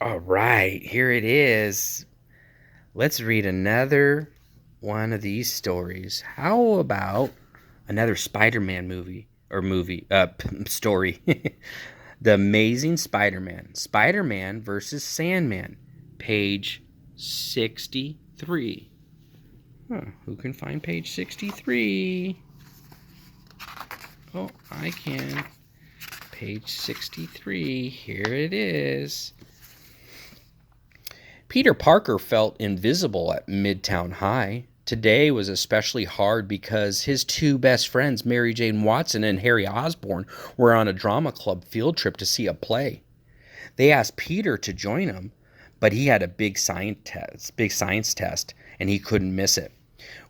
All right, here it is. Let's read another one of these stories. How about another Spider-Man story? The Amazing Spider-Man. Spider-Man versus Sandman. Page 63. Who can find page 63? Oh, I can. Page 63. Here it is. Peter Parker felt invisible at Midtown High. Today was especially hard because his two best friends, Mary Jane Watson and Harry Osborn, were on a drama club field trip to see a play. They asked Peter to join them, but he had a big science test, and he couldn't miss it.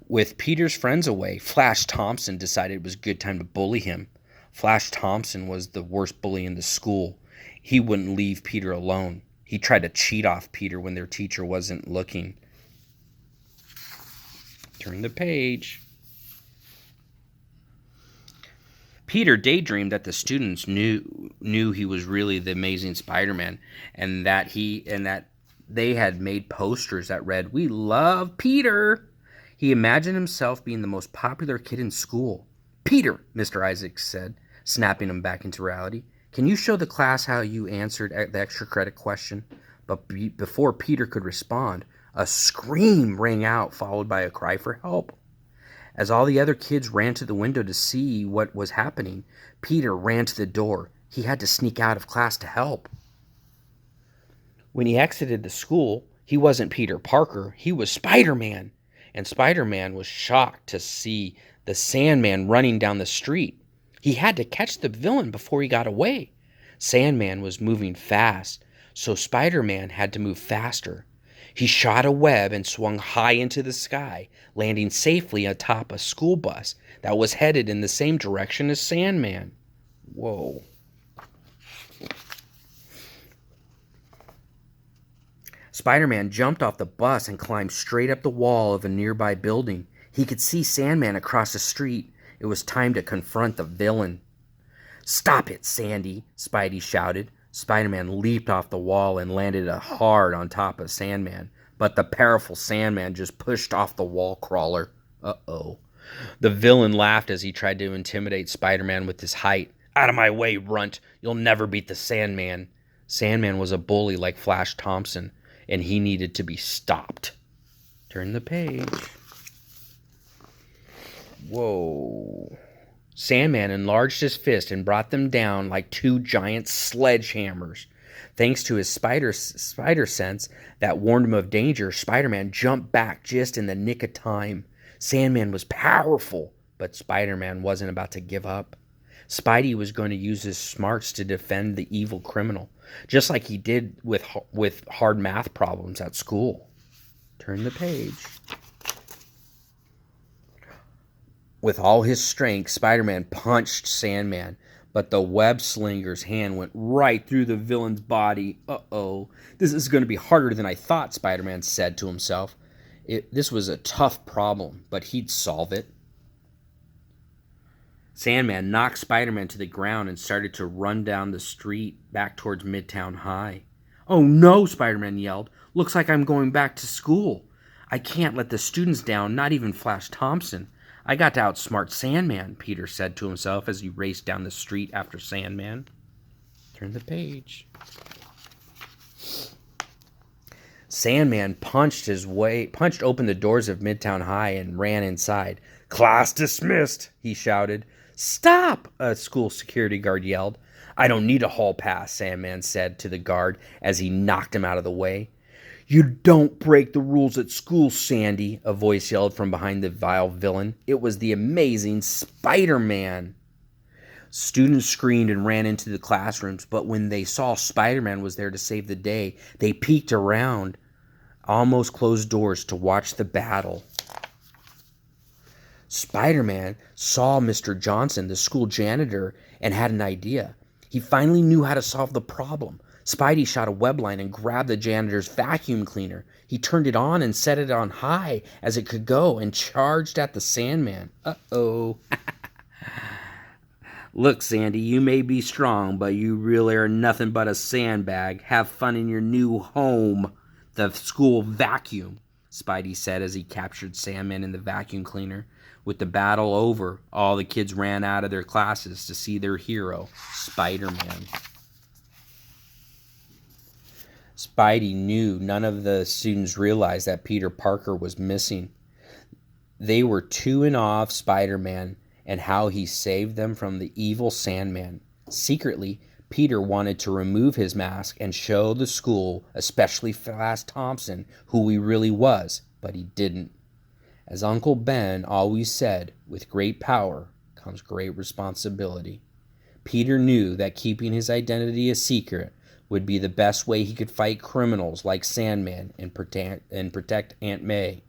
With Peter's friends away, Flash Thompson decided it was a good time to bully him. Flash Thompson was the worst bully in the school. He wouldn't leave Peter alone. He tried to cheat off Peter when their teacher wasn't looking. Turn the page. Peter daydreamed that the students knew he was really the Amazing Spider-Man, and that they had made posters that read, "We love Peter." He imagined himself being the most popular kid in school. "Peter," Mr. Isaacs said, snapping him back into reality, "can you show the class how you answered the extra credit question?" But before Peter could respond, a scream rang out, followed by a cry for help. As all the other kids ran to the window to see what was happening, Peter ran to the door. He had to sneak out of class to help. When he exited the school, he wasn't Peter Parker, he was Spider-Man. And Spider-Man was shocked to see the Sandman running down the street. He had to catch the villain before he got away. Sandman was moving fast, so Spider-Man had to move faster. He shot a web and swung high into the sky, landing safely atop a school bus that was headed in the same direction as Sandman. Whoa. Spider-Man jumped off the bus and climbed straight up the wall of a nearby building. He could see Sandman across the street. It was time to confront the villain. "Stop it, Sandy," Spidey shouted. Spider-Man leaped off the wall and landed hard on top of Sandman, but the powerful Sandman just pushed off the wall crawler. Uh-oh. The villain laughed as he tried to intimidate Spider-Man with his height. "Out of my way, runt. You'll never beat the Sandman." Sandman was a bully like Flash Thompson, and he needed to be stopped. Turn the page. Whoa. Sandman enlarged his fist and brought them down like two giant sledgehammers. Thanks to his spider sense that warned him of danger, Spider-Man jumped back just in the nick of time. Sandman was powerful, but Spider-Man wasn't about to give up. Spidey was going to use his smarts to defend the evil criminal, just like he did with hard math problems at school. Turn the page. With all his strength, Spider-Man punched Sandman, but the web slinger's hand went right through the villain's body. Uh-oh. "This is going to be harder than I thought," Spider-Man said to himself. This was a tough problem, but he'd solve it. Sandman knocked Spider-Man to the ground and started to run down the street back towards Midtown High. "Oh no," Spider-Man yelled. "Looks like I'm going back to school. I can't let the students down, not even Flash Thompson. I got to outsmart Sandman," Peter said to himself as he raced down the street after Sandman. Turn the page. Sandman punched open the doors of Midtown High and ran inside. "Class dismissed," he shouted. "Stop!" a school security guard yelled. "I don't need a hall pass," Sandman said to the guard as he knocked him out of the way. "You don't break the rules at school, Sandy," a voice yelled from behind the vile villain. It was the Amazing Spider-Man. Students screamed and ran into the classrooms, but when they saw Spider-Man was there to save the day, they peeked around almost closed doors to watch the battle. Spider-Man saw Mr. Johnson, the school janitor, and had an idea. He finally knew how to solve the problem. Spidey shot a web line and grabbed the janitor's vacuum cleaner. He turned it on and set it on high as it could go and charged at the Sandman. Uh-oh. Look, Sandy, you may be strong, but you really are nothing but a sandbag. Have fun in your new home, the school vacuum, Spidey said as he captured Sandman in the vacuum cleaner. With the battle over, all the kids ran out of their classes to see their hero, Spider-Man. Spidey knew none of the students realized that Peter Parker was missing. They were too in awe of Spider-Man and how he saved them from the evil Sandman. Secretly, Peter wanted to remove his mask and show the school, especially Flash Thompson, who he really was, but he didn't. As Uncle Ben always said, with great power comes great responsibility. Peter knew that keeping his identity a secret would be the best way he could fight criminals like Sandman and protect Aunt May.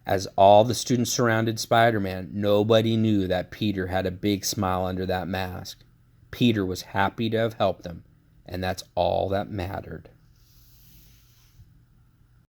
As all the students surrounded Spider-Man, nobody knew that Peter had a big smile under that mask. Peter was happy to have helped them, and that's all that mattered.